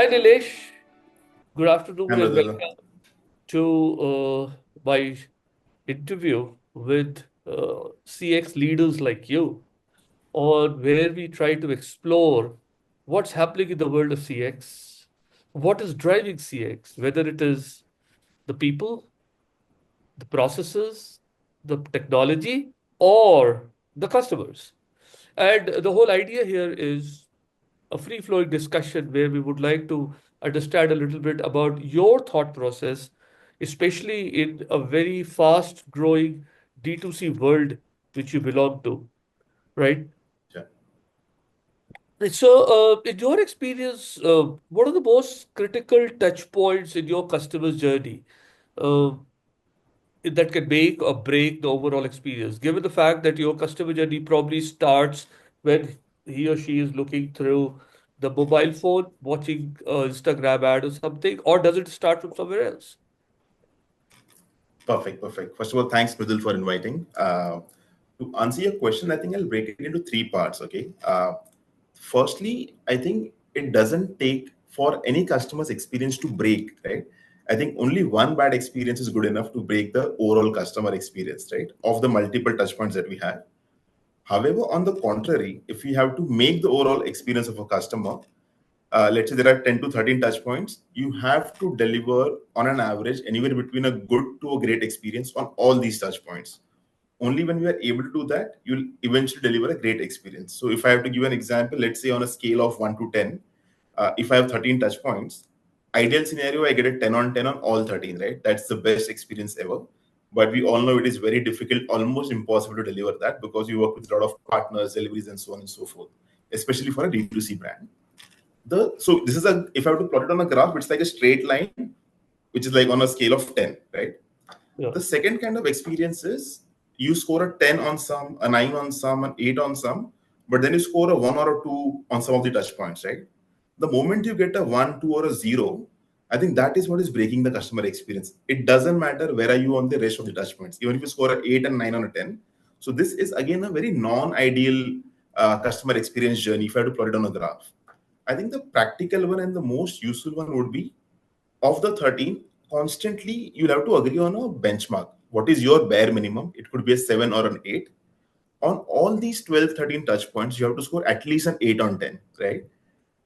Hi Nilesh, good afternoon Hi, and brother. welcome to my interview with CX leaders like you, on where we try to explore what's happening in the world of CX, what is driving CX, whether it is the people, the processes, the technology, or the customers. And the whole idea here is a free flowing discussion where we would like to understand a little bit about your thought process, especially in a very fast growing D2C world which you belong to, right? Yeah. So, in your experience, what are the most critical touch points in your customer's journey? Uh, that can make or break the overall experience, given the fact that your customer journey probably starts when he or she is looking through the mobile phone, watching Instagram ad or something, or does it start from somewhere else? Perfect. First of all, thanks, Mridul, for inviting. To answer your question, I think I'll break it into three parts. Okay. Firstly, I think it doesn't take for any customer's experience to break, right? I think only one bad experience is good enough to break the overall customer experience, right? Of the multiple touch points that we have. However, on the contrary, if we have to make the overall experience of a customer, let's say there are 10 to 13 touch points, you have to deliver on an average anywhere between a good to a great experience on all these touch points. Only when we are able to do that, you'll eventually deliver a great experience. So if I have to give an example, let's say on a scale of 1 to 10, if I have 13 touch points, ideal scenario, I get a 10 on 10 on all 13, right? That's the best experience ever. But we all know it is very difficult, almost impossible to deliver that because you work with a lot of partners, deliveries, and so on and so forth, especially for a D2C brand. So this is a, if I have to plot it on a graph, it's like a straight line, which is like on a scale of 10, right? Yeah. The second kind of experience is you score a 10 on some, a 9 on some, an 8 on some, but then you score a 1 or a 2 on some of the touch points, right? The moment you get a 1, 2, or a 0, I think that is what is breaking the customer experience. It doesn't matter where are you on the rest of the touch points, even if you score a 8 and 9 on a 10. So this is again a very non-ideal customer experience journey if I had to plot it on a graph. I think the practical one and the most useful one would be of the 13, constantly you'll have to agree on a benchmark. What is your bare minimum? It could be a 7 or an 8. On all these 12, 13 touch points, you have to score at least an 8 on 10, right?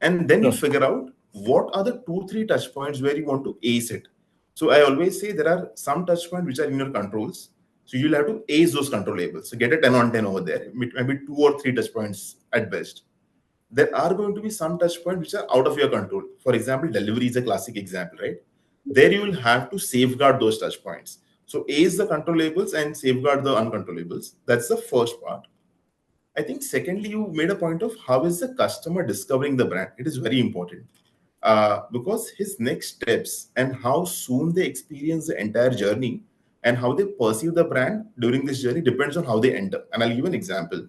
And then you Yeah. figure out what are the 2, 3 touch points where you want to ace it. So I always say there are some touch points which are in your controls. So you'll have to ace those controllables. So get a 10 on 10 over there, maybe 2 or 3 touch points at best. There are going to be some touch points which are out of your control. For example, delivery is a classic example, right? There you will have to safeguard those touch points. So ace the controllables and safeguard the uncontrollables. That's the first part. I think secondly, you made a point of how is the customer discovering the brand. It is very important because his next steps and how soon they experience the entire journey and how they perceive the brand during this journey depends on how they enter. And I'll give an example.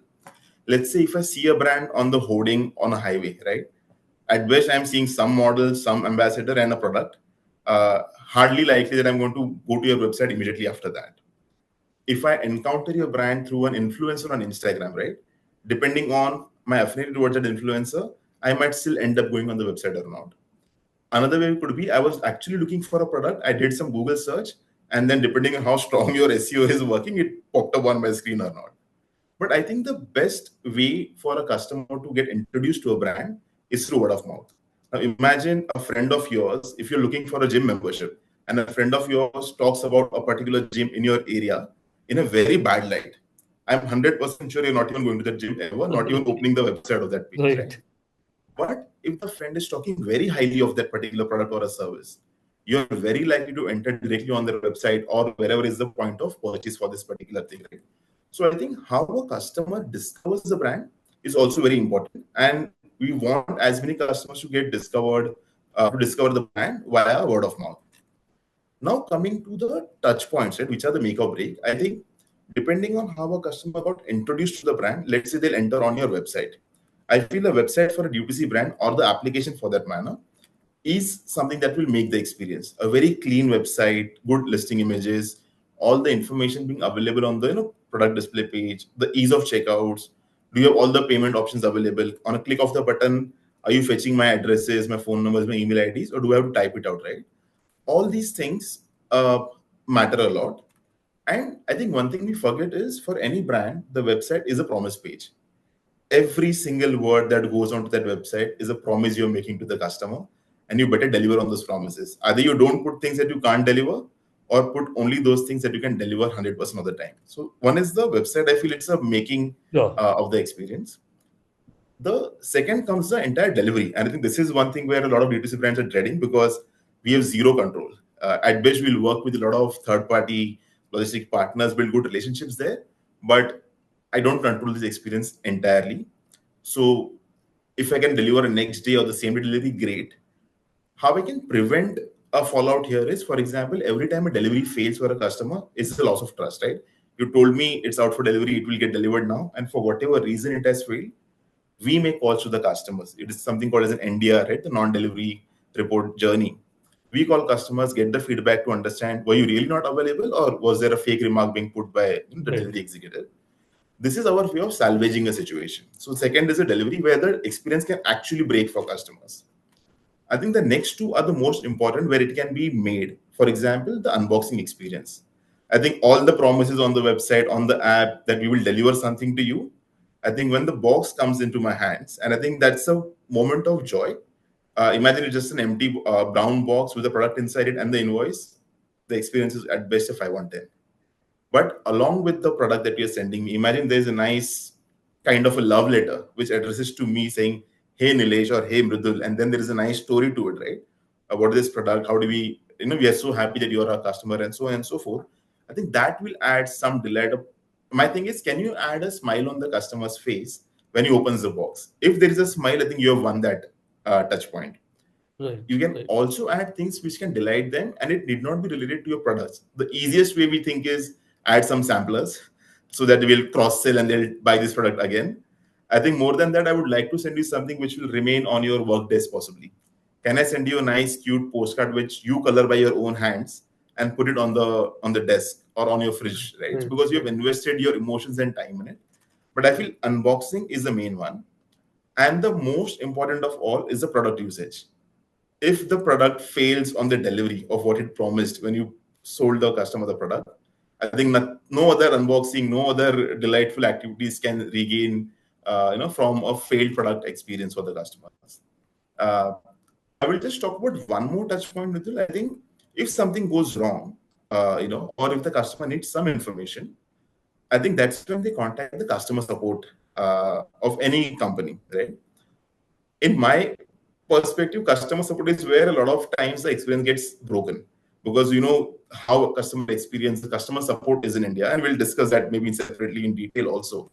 Let's say if I see a brand on the hoarding on a highway, right? At best, I'm seeing some model, some ambassador, and a product. Hardly likely that I'm going to go to your website immediately after that. If I encounter your brand through an influencer on Instagram, right? Depending on my affinity towards that influencer, I might still end up going on the website or not. Another way could be I was actually looking for a product. I did some Google search, and then depending on how strong your SEO is working, it popped up on my screen or not. But I think the best way for a customer to get introduced to a brand is through word of mouth. Now, imagine a friend of yours, if you're looking for a gym membership, and a friend of yours talks about a particular gym in your area in a very bad light. I'm 100% sure you're not even going to that gym ever, not even opening the website of that page, right? Right. But if the friend is talking very highly of that particular product or a service, you're very likely to enter directly on their website or wherever is the point of purchase for this particular thing, right? So I think how a customer discovers the brand is also very important, and we want as many customers to get discovered to discover the brand via word of mouth. Now coming to the touch points, right, which are the make or break. I think depending on how a customer got introduced to the brand, let's say they'll enter on your website. I feel a website for a D2C brand or the application for that manner is something that will make the experience a very clean website, good listing images, all the information being available on the product display page, the ease of checkouts. Do you have all the payment options available on a click of the button? Are you fetching my addresses, my phone numbers, my email IDs, or do I have to type it out, right? All these things matter a lot. And I think one thing we forget is for any brand, the website is a promise page. Every single word that goes onto that website is a promise you're making to the customer, and you better deliver on those promises. Either you don't put things that you can't deliver, or put only those things that you can deliver 100% of the time. So one is the website. I feel it's a making Yeah. of the experience. The second comes the entire delivery. And I think this is one thing where a lot of D2C brands are dreading, because we have zero control. At best, we'll work with a lot of third-party logistic partners, build good relationships there, but I don't control this experience entirely. So if I can deliver a next day or the same day delivery, great. How I can prevent a fallout here is, for example, every time a delivery fails for a customer, it's a loss of trust, right? You told me it's out for delivery, it will get delivered now, and for whatever reason it has failed, we make calls to the customers. It is something called as an NDR, right? The non-delivery report journey. We call customers, get the feedback to understand, were you really not available, or was there a fake remark being put by the Right. delivery executive? This is our way of salvaging a situation. So second is a delivery where the experience can actually break for customers. I think the next two are the most important, where it can be made. For example, the unboxing experience. I think all the promises on the website, on the app, that we will deliver something to you. I think when the box comes into my hands, and I think that's a moment of joy. Imagine it's just an empty brown box with a product inside it and the invoice. The experience is at best a 5 on 10. But along with the product that you're sending me, imagine there's a nice kind of a love letter which addresses to me saying, "Hey Nilesh" or "Hey Mridul," and then there is a nice story to it, right? What is this product? How do we, we are so happy that you're our customer, and so on and so forth. I think that will add some delight. My thing is, can you add a smile on the customer's face when he opens the box? If there is a smile, I think you have won that touch point. Right. You can Right. also add things which can delight them, and it need not be related to your products. The easiest way we think is add some samplers so that they will cross sell and they'll buy this product again. I think more than that, I would like to send you something which will remain on your work desk possibly. Can I send you a nice cute postcard which you color by your own hands and put it on the desk or on your fridge, right? Right. Because you have Right. invested your emotions and time in it. But I feel unboxing is the main one, and the most important of all is the product usage. If the product fails on the delivery of what it promised when you sold the customer the product, I think no other unboxing, no other delightful activities can regain, from a failed product experience for the customers. Uh, I will just talk about one more touch point with you. I think if something goes wrong, or if the customer needs some information, I think that's when they contact the customer support of any company, right? In my perspective, customer support is where a lot of times the experience gets broken, because how a customer experience, the customer support is in India, and we'll discuss that maybe separately in detail also.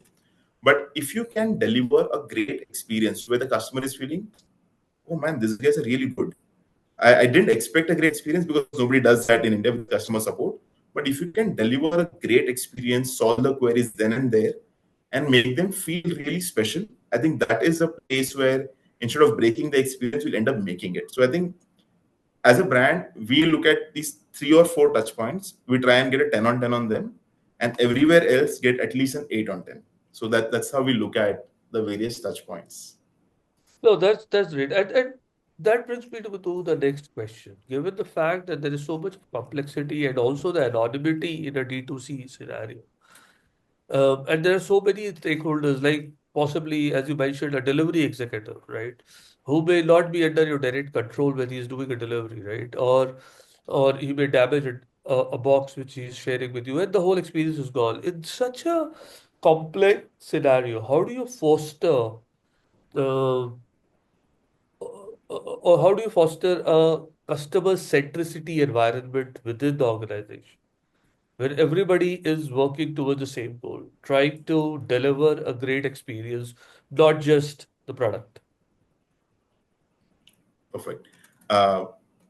But if you can deliver a great experience where the customer is feeling, oh man, these guys are really good. I didn't expect a great experience, because nobody does that in India with customer support. But if you can deliver a great experience, solve the queries then and there, and make them feel really special, I think that is a place where instead of breaking the experience, we'll end up making it. So I think as a brand, we look at these 3 or 4 touch points, we try and get a 10 on 10 on them, and everywhere else get at least an 8 on 10. So that's how we look at the various touch points. No, that's great. And that brings me to the next question. Given the fact that there is so much complexity and also the anonymity in a D2C scenario, and there are so many stakeholders, like possibly, as you mentioned, a delivery executive, right, who may not be under your direct control when he's doing a delivery, right, or he may damage a box which he's sharing with you, and the whole experience is gone. In such a complex scenario, how do you foster uh, or how do you foster a customer centricity environment within the organization where everybody is working towards the same goal, trying to deliver a great experience, not just the product? Perfect. Uh,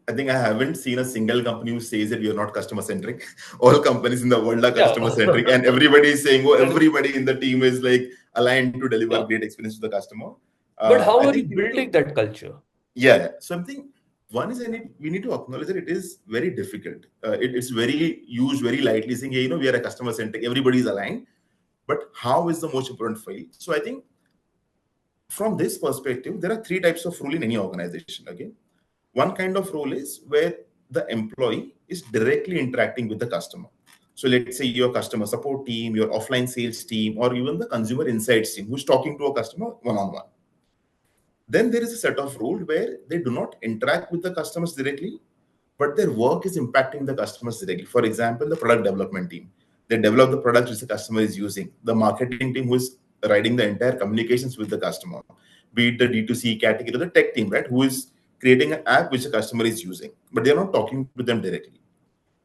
I think I haven't seen a single company who says that we are not customer centric. All companies in the world are Yeah. customer centric, and everybody is saying, "Oh, And- everybody in the team is like aligned to deliver yeah. great experience to the customer." But how I are you think we need building to, that culture? yeah. So I think one is we need to acknowledge that it is very difficult. It's very used very lightly, saying, "Hey, we are a customer centric. Everybody is aligned." But how is the most important for you? So I think from this perspective, there are three types of role in any organization. Okay, one kind of role is where the employee is directly interacting with the customer. So let's say your customer support team, your offline sales team, or even the consumer insights team who's talking to a customer one-on-one. Then there is a set of role where they do not interact with the customers directly, but their work is impacting the customers directly. For example, the product development team. They develop the product which the customer is using. The marketing team who is writing the entire communications with the customer, be it the D2C category, or the tech team, right, who is creating an app which the customer is using, but they're not talking to them directly.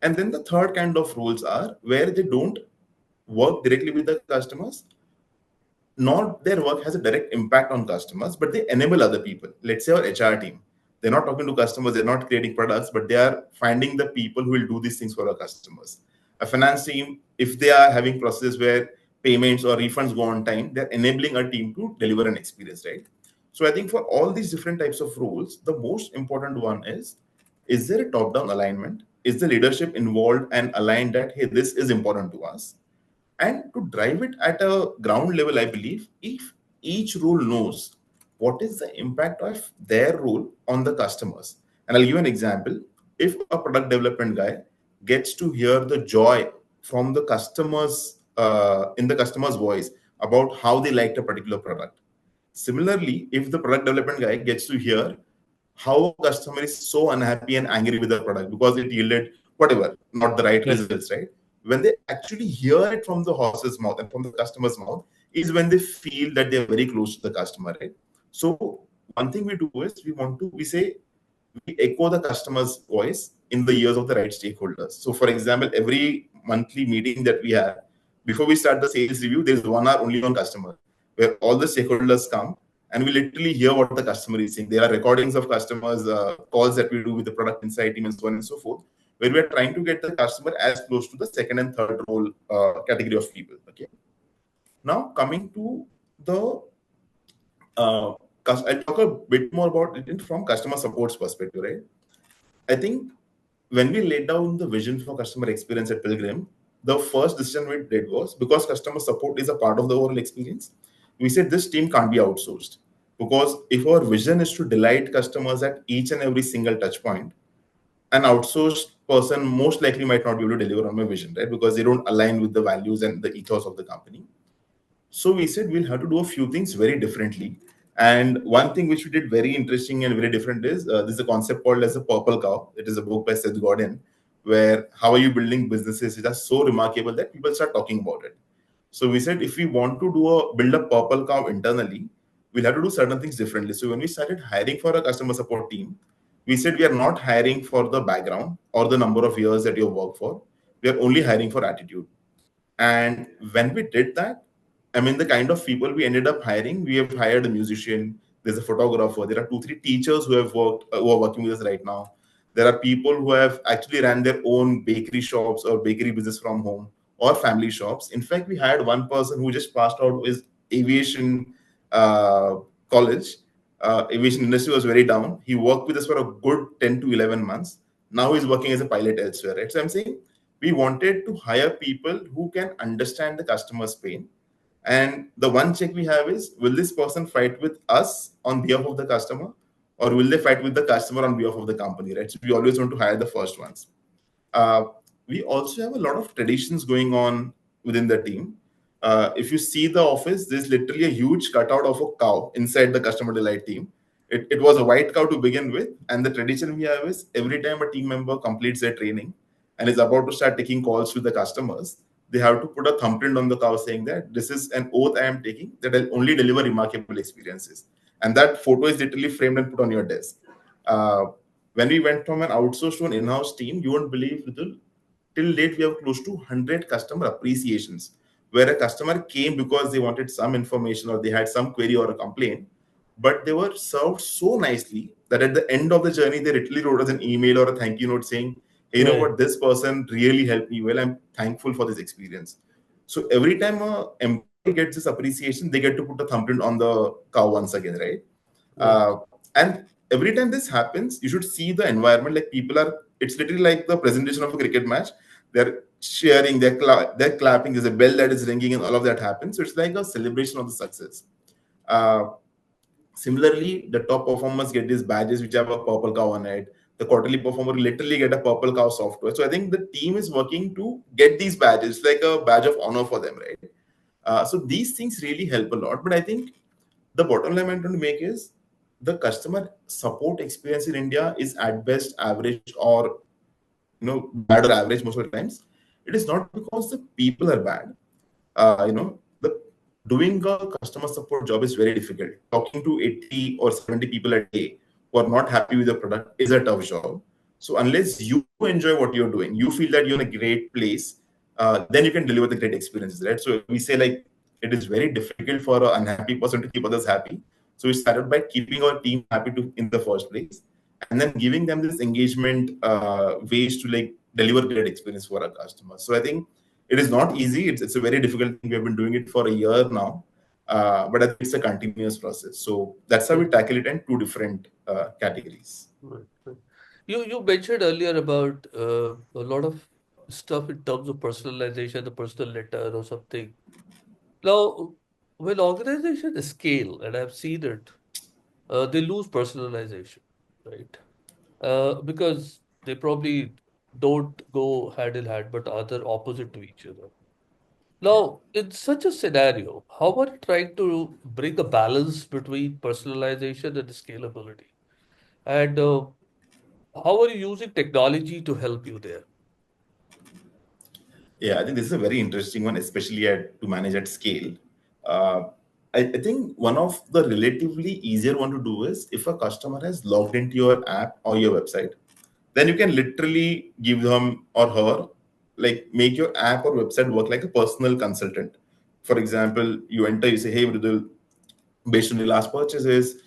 And then the third kind of roles are where they don't work directly with the customers, not their work has a direct impact on customers, but they enable other people. Let's say our HR team. They're not talking to customers, they're not creating products, but they are finding the people who will do these things for our customers. A finance team, if they are having processes where payments or refunds go on time, they're enabling a team to deliver an experience, right? So I think for all these different types of roles, the most important one is there a top-down alignment? Is the leadership involved and aligned that, hey, this is important to us? And to drive it at a ground level, I believe if each role knows what is the impact of their role on the customers. And I'll give you an example. If a product development guy gets to hear the joy from the customers in the customer's voice about how they liked a particular product. Similarly, if the product development guy gets to hear how a customer is so unhappy and angry with the product because it yielded whatever, not the right Yes. results, right? When they actually hear it from the horse's mouth and from the customer's mouth, is when they feel that they're very close to the customer, right? So one thing we do is we say we echo the customer's voice in the ears of the right stakeholders. So for example, every monthly meeting that we have, before we start the sales review, there's 1 hour only on customer, where all the stakeholders come and we literally hear what the customer is saying. There are recordings of customers, calls that we do with the product insight team and so on and so forth, where we are trying to get the customer as close to the second and third role category of people. Okay. Now coming to the, I'll talk a bit more about it from customer support's perspective, right? I think when we laid down the vision for customer experience at Pilgrim, the first decision we did was, because customer support is a part of the overall experience, we said this team can't be outsourced. Because if our vision is to delight customers at each and every single touch point, an outsourced person most likely might not be able to deliver on my vision, right? Because they don't align with the values and the ethos of the company. So we said we'll have to do a few things very differently. And one thing which we did very interesting and very different is there's a concept called as a purple cow. It is a book by Seth Godin, where how are you building businesses which are so remarkable that people start talking about it. So we said if we want to build a purple cow internally, we'll have to do certain things differently. So when we started hiring for a customer support team, we said we are not hiring for the background or the number of years that you work for. We are only hiring for attitude. And when we did that, I mean, the kind of people we ended up hiring, we have hired a musician, there's a photographer, there are 2, 3 teachers who have who are working with us right now. There are people who have actually ran their own bakery shops or bakery business from home or family shops. In fact, we had one person who just passed out of his aviation uh, college. Aviation industry was very down. He worked with us for a good 10 to 11 months. Now he's working as a pilot elsewhere, right? So I'm saying we wanted to hire people who can understand the customer's pain. And the one check we have is, will this person fight with us on behalf of the customer, or will they fight with the customer on behalf of the company, right? So we always want to hire the first ones. Uh, we also have a lot of traditions going on within the team. If you see the office, there's literally a huge cutout of a cow inside the customer delight team. It was a white cow to begin with, and the tradition we have is every time a team member completes their training and is about to start taking calls with the customers, they have to put a thumbprint on the cow saying that this is an oath I am taking that I'll only deliver remarkable experiences. And that photo is literally framed and put on your desk. Uh, when we went from an outsourced to an in-house team, you won't believe, Vidul, till date we have close to 100 customer appreciations, where a customer came because they wanted some information or they had some query or a complaint, but they were served so nicely that at the end of the journey, they literally wrote us an email or a thank you note saying, hey, you know Right. what, this person really helped me well. I'm thankful for this experience. So every time a employee gets this appreciation, they get to put a thumbprint on the cow once again, right? Right. And every time this happens, you should see the environment. Like people are, it's literally like the presentation of a cricket match. They're cheering, they're clapping. There's a bell that is ringing, and all of that happens. So it's like a celebration of the success. Uh, Similarly, the top performers get these badges which have a purple cow on it. The quarterly performer literally get a purple cow software. So I think the team is working to get these badges, like a badge of honor for them, right? So these things really help a lot. But I think the bottom line I'm trying to make is the customer support experience in India is at best average, or bad or average most of the times. It is not because the people are bad. The doing a customer support job is very difficult. Talking to 80 or 70 people a day who are not happy with the product is a tough job. So unless you enjoy what you're doing, you feel that you're in a great place, then you can deliver the great experiences, right? So we say like it is very difficult for an unhappy person to keep others happy. So we started by keeping our team happy to in the first place, and then giving them this engagement ways to like deliver great experience for our customers. So I think it is not easy. It's a very difficult thing. We have been doing it for a year now, but I think it's a continuous process. So that's how we Right. tackle it in two different categories. Right. Right. You mentioned earlier about a lot of stuff in terms of personalization, the personal letter or something. Now, when organizations scale, and I've seen it, they lose personalization, right? Because they probably don't go hand in hand, but are the opposite to each other. Now, in such a scenario, how are you trying to bring a balance between personalization and scalability? And how are you using technology to help you there? Yeah, I think this is a very interesting one, especially to manage at scale. Uh, I think one of the relatively easier one to do is if a customer has logged into your app or your website, then you can literally give them or her, like, make your app or website work like a personal consultant. For example, you enter, you say, hey, Mridul, based on your last purchases,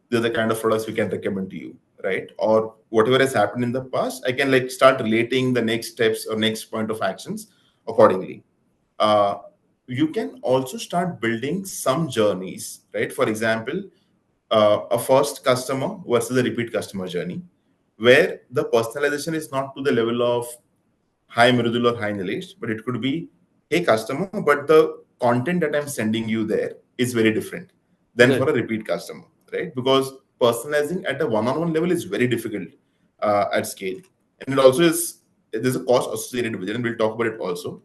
they're the kind of products we can recommend to you, right? Or whatever has happened in the past, I can like start relating the next steps or next point of actions accordingly. uh, you can also start building some journeys, right? For example, a first customer versus a repeat customer journey, where the personalization is not to the level of hi Mridul or hi Nilesh, but it could be hey customer, but the content that I'm sending you there is very different than for Right. a repeat customer, right? Because personalizing at a one-on-one level is very difficult at scale, and it also is there's a cost associated with it, and we'll talk about it also.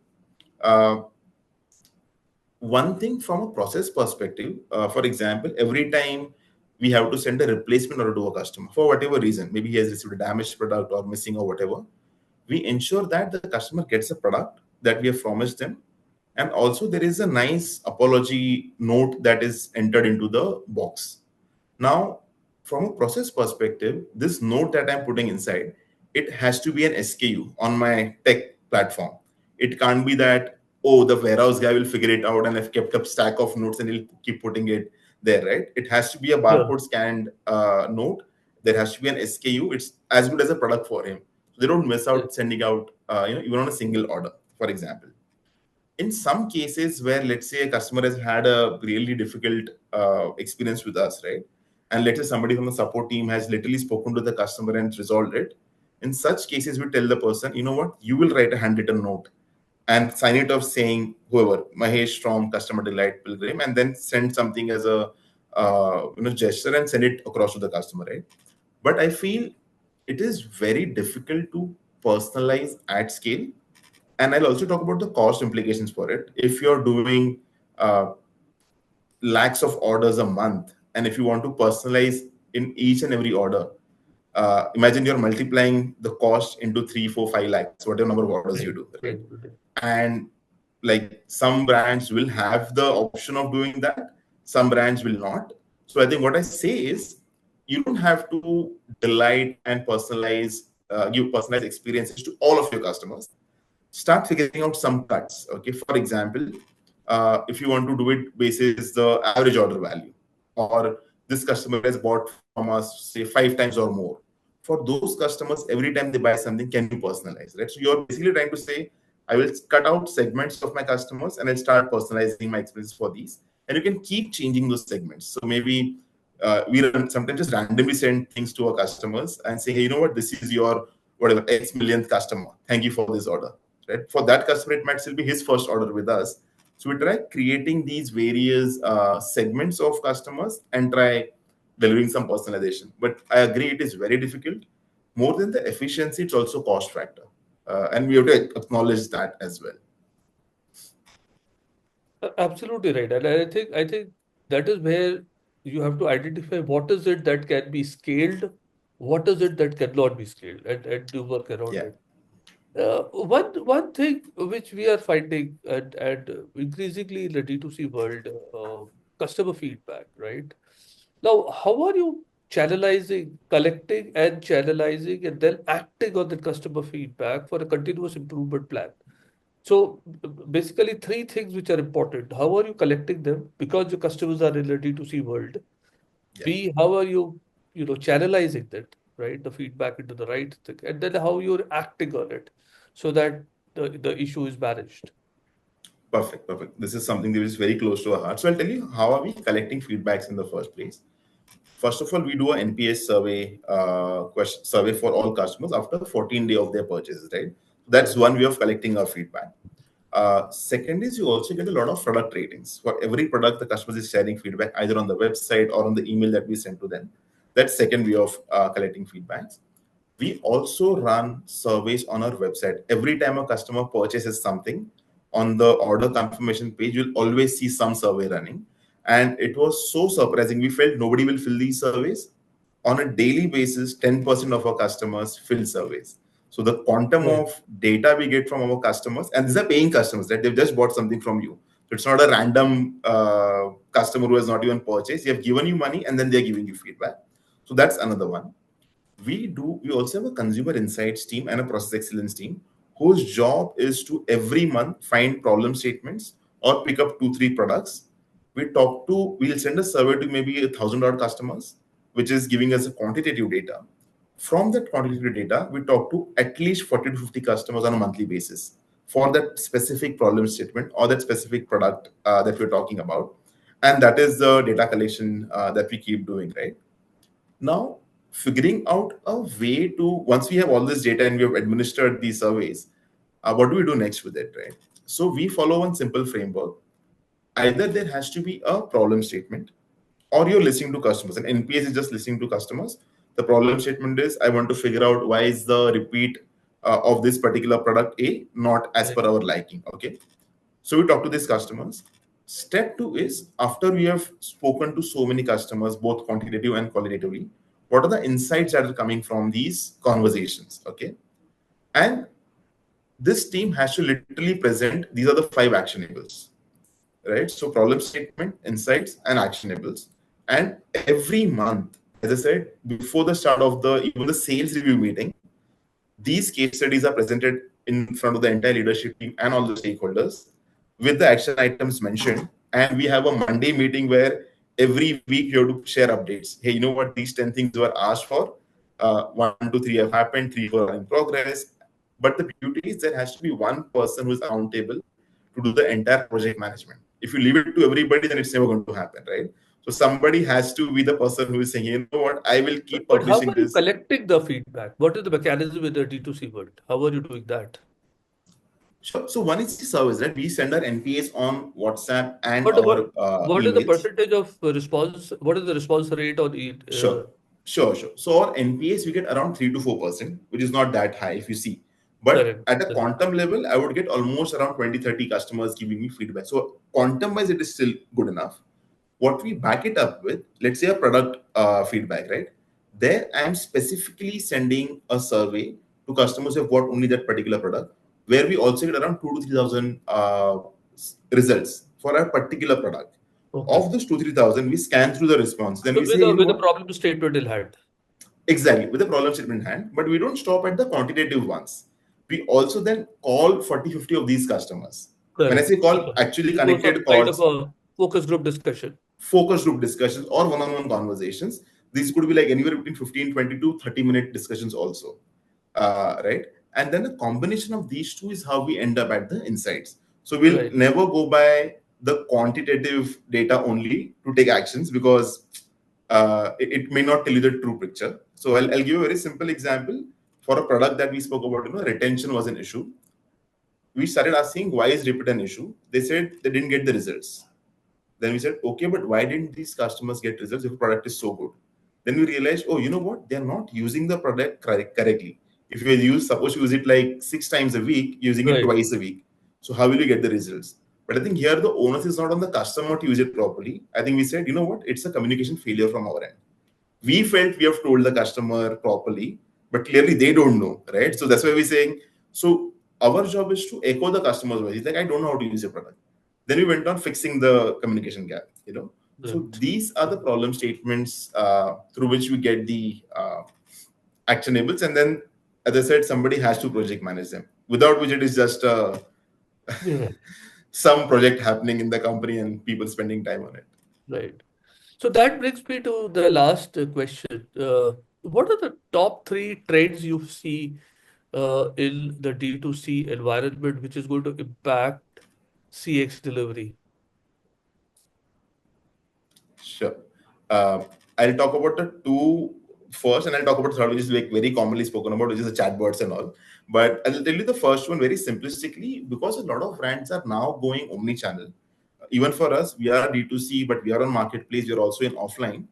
Uh, One thing from a process perspective, for example, every time we have to send a replacement order to a customer for whatever reason, maybe he has received a damaged product or missing or whatever, we ensure that the customer gets a product that we have promised them. And also, there is a nice apology note that is entered into the box. Now, from a process perspective, this note that I'm putting inside, it has to be an SKU on my tech platform. It can't be that, oh, the warehouse guy will figure it out and I've kept a stack of notes and he'll keep putting it there, right? It has to be a Yeah. barcode scanned note. There has to be an SKU. It's as good as a product for him. So they don't miss Yeah. out sending out, even on a single order, for example. In some cases where, let's say, a customer has had a really difficult experience with us, right? And let's say somebody from the support team has literally spoken to the customer and resolved it. In such cases, we tell the person, you know what, you will write a handwritten note and sign it off saying whoever, Mahesh from Customer Delight Pilgrim, and then send something as a gesture and send it across to the customer, right? But I feel it is very difficult to personalize at scale, and I'll also talk about the cost implications for it. If you're doing uh, lakhs of orders a month, and if you want to personalize in each and every order, imagine you're multiplying the cost into 3, 4, 5 lakhs, whatever number of orders you Right. do, right? Right. Right. And like some brands will have the option of doing that, some brands will not. So I think what I say is you don't have to delight and personalize, give personalized experiences to all of your customers. Start figuring out some cuts. Okay, for example, if you want to do it basis the average order value, or this customer has bought from us say 5 times or more. For those customers, every time they buy something, can you personalize, right? So you're basically trying to say, I will cut out segments of my customers and I'll start personalizing my experience for these. And you can keep changing those segments. So maybe we sometimes just randomly send things to our customers and say, hey, you know what, this is your whatever X millionth customer. Thank you for this order. Right? For that customer, it might still be his first order with us. So we try creating these various segments of customers and try delivering some personalization. But I agree, it is very difficult. More than the efficiency, it's also cost factor, and we have to acknowledge that as well. Absolutely right. And I think that is where you have to identify what is it that can be scaled, what is it that cannot be scaled, and do work around Yeah, it. One thing which we are finding and increasingly in the D2C world, customer feedback, right? Now, how are you channelizing, collecting and channelizing, and then acting on the customer feedback for a continuous improvement plan? So basically, three things which are important. How are you collecting them? Because your customers are in the D2C world. yeah. B, how are you, channelizing that, right? The feedback into the right thing. And then how you're acting on it so that the issue is managed. Perfect, perfect. This is something that is very close to our heart. So I'll tell you how are we collecting feedbacks in the first place. First of all, we do an NPS survey, survey for all customers after 14 days of their purchases, right? That's Correct. one way of collecting our feedback. Second is you also get a lot of product ratings. For every product, the customer is sharing feedback either on the website or on the email that we send to them. That's second way of collecting feedbacks. We also run surveys on our website. Every time a customer purchases something, on the order confirmation page, you'll always see some survey running. And it was so surprising. We felt nobody will fill these surveys. On a daily basis, 10% of our customers fill surveys. So the quantum Right. of data we get from our customers, and these are paying customers, that they've just bought something from you. So it's not a random customer who has not even purchased. They have given you money and then they're giving you feedback. So that's another one. We also have a consumer insights team and a process excellence team whose job is to every month find problem statements or pick up 2 3 products. We'll send a survey to maybe 1,000 odd customers, which is giving us a quantitative data. From that quantitative data, we talk to at least 40 to 50 customers on a monthly basis for that specific problem statement or that specific product that we're talking about. And that is the data collection that we keep doing, right? Now, figuring out a way to, once we have all this data and we have administered these surveys, what do we do next with it, right? So we follow one simple framework. Either there has to be a problem statement or you're listening to customers. And NPS is just listening to customers. The problem statement is, I want to figure out why is the repeat of this particular product A not as Right. per our liking, okay? So we talk to these customers. Step two is, after we have spoken to so many customers, both quantitative and qualitatively, what are the insights that are coming from these conversations? Okay. And this team has to literally present, these are the 5 actionables, right? So problem statement, insights, and actionables. And every month, as I said, before the start of the even the sales review meeting, these case studies are presented in front of the entire leadership team and all the stakeholders with the action items mentioned. And we have a Monday meeting where every week you have to share updates. Hey, you know what? These 10 things were asked for. 1, 2, 3 have happened, 3, 4 are in progress. But the beauty is there has to be one person who is accountable to do the entire project management. If you leave it to everybody, then it's never going to happen, right? So somebody has to be the person who is saying, you know what, I will keep But how publishing are you this. collecting the feedback? What is the mechanism in the D2C world? How are you doing that? Sure. So one is the service, right? We send our NPAs on WhatsApp and What our about what is the emails. percentage of response? What is the response rate on it? Sure, sure. So our NPAs we get around 3 to 4%, which is not that high if you see. But Correct. at a Correct. quantum level, I would get almost around 20, 30 customers giving me feedback. So quantum wise, it is still good enough. What we back it up with, let's say a product feedback, right? There, I am specifically sending a survey to customers who have bought only that particular product, where we also get around 2 to 3 thousand results for a particular product. Okay. Of those 2 3 thousand, we scan through the response. Then So we say, you know with a what? problem statement in hand. Exactly, with the problem statement in hand. But we don't stop at the quantitative ones. We also then call 40, 50 of these customers. When I Correct. say call, So actually you do some connected kind of calls, a focus group discussion. focus group discussions, or one-on-one conversations. These could be like anywhere between 15, 20 to 30-minute discussions also, right? And then the combination of these two is how we end up at the insights. So we'll Right. never go by the quantitative data only to take actions, because it may not tell you the true picture. So I'll give you a very simple example. For a product that we spoke about, retention was an issue. We started asking, why is repeat an issue? They said they didn't get the results. Then we said, okay, but why didn't these customers get results if the product is so good? Then we realized, oh, you know what? They're not using the product correctly. If you suppose you use it like 6 times a week, using it Right. twice a week. So how will you get the results? But I think here the onus is not on the customer to use it properly. I think we said, you know what? It's a communication failure from our end. We felt we have told the customer properly, but clearly they don't know, right? So that's why we're saying, so our job is to echo the customer's voice. He's like, I don't know how to use your product. Then we went on fixing the communication gap, So Right. these are the problem statements through which we get the actionables. And then, as I said, somebody has to project manage them, without which it is just Yeah. some project happening in the company and people spending time on it. Right. So that brings me to the last question. What are the top three trends you see in the D2C environment, which is going to impact CX delivery? Sure. Uh, I'll talk about the two first, and I'll talk about the third, which is like very commonly spoken about, which is the chatbots and all. But I'll tell you the first one very simplistically, because a lot of brands are now going omni-channel. Even for us, we are D2C, but we are on marketplace. We are also in offline.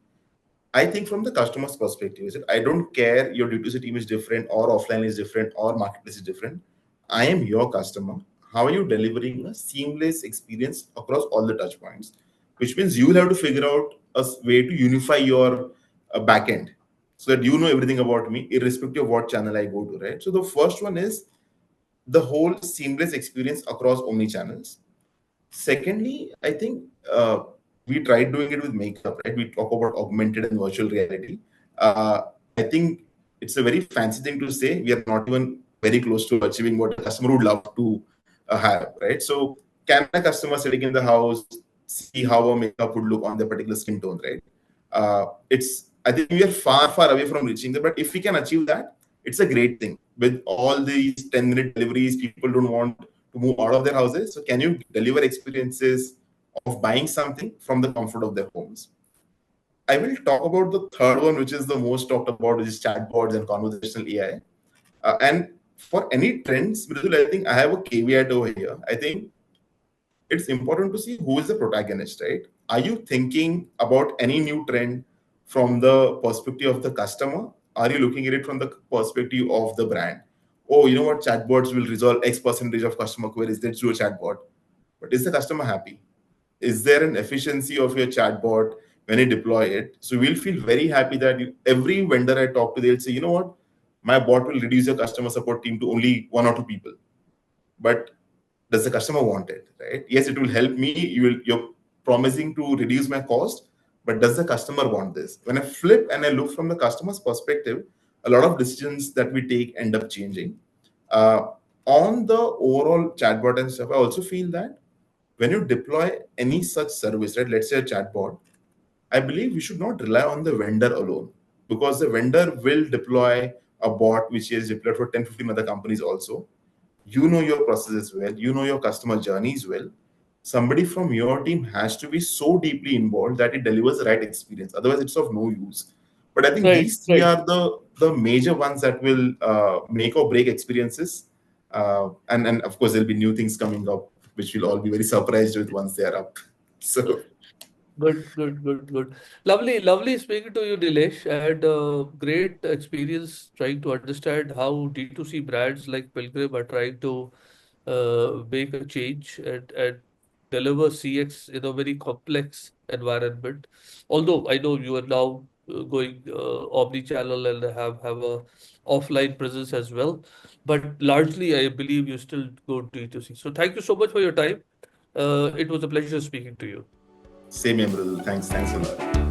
I think from the customer's perspective, is it? I don't care your D2C team is different, or offline is different, or marketplace is different. I am your customer. How are you delivering a seamless experience across all the touch points? Which means you will have to figure out a way to unify your backend so that you know everything about me, irrespective of what channel I go to, right? So the first one is the whole seamless experience across omni channels. Secondly, I think we tried doing it with makeup, right? We talk about augmented and virtual reality. I think it's a very fancy thing to say. We are not even very close to achieving what a customer would love to have, right? So, can a customer sitting in the house see how a makeup would look on their particular skin tone, right? I think we are far, far away from reaching there, but if we can achieve that, it's a great thing. With all these 10-minute deliveries, people don't want to move out of their houses. So can you deliver experiences of buying something from the comfort of their homes? I will talk about the third one, which is the most talked about, which is chatbots and conversational AI. And for any trends, Mridul, I think I have a caveat over here. I think it's important to see who is the protagonist, right? Are you thinking about any new trend from the perspective of the customer? Are you looking at it from the perspective of the brand? Oh, you know what? Chatbots will resolve X percentage of customer queries. Let's do a chatbot. But is the customer happy? Is there an efficiency of your chatbot when you deploy it? So we'll feel very happy that every vendor I talk to, they'll say, you know what? My bot will reduce your customer support team to only one or two people. But does the customer want it, right? Yes, it will help me. You're promising to reduce my cost, but does the customer want this? When I flip and I look from the customer's perspective, a lot of decisions that we take end up changing. uh, on the overall chatbot and stuff, I also feel that when you deploy any such service, right, let's say a chatbot, I believe we should not rely on the vendor alone, because the vendor will deploy a bot which is deployed for 10, 15 other companies also. You know your processes well, you know your customer journeys well. Somebody from your team has to be so deeply involved that it delivers the right experience. Otherwise, it's of no use. But I think Right. these three Right. are the major ones that will make or break experiences. And of course, there'll be new things coming up, which we'll all be very surprised with once they are up. So, Good, good, good, good. Lovely, lovely speaking to you, Nilesh. I had a great experience trying to understand how D2C brands like Pilgrim are trying to make a change and deliver CX in a very complex environment. Although I know you are now going omni-channel and have a offline presence as well, but largely I believe you still go D2C. So thank you so much for your time. It was a pleasure speaking to you. same, Emerald. Thanks a lot.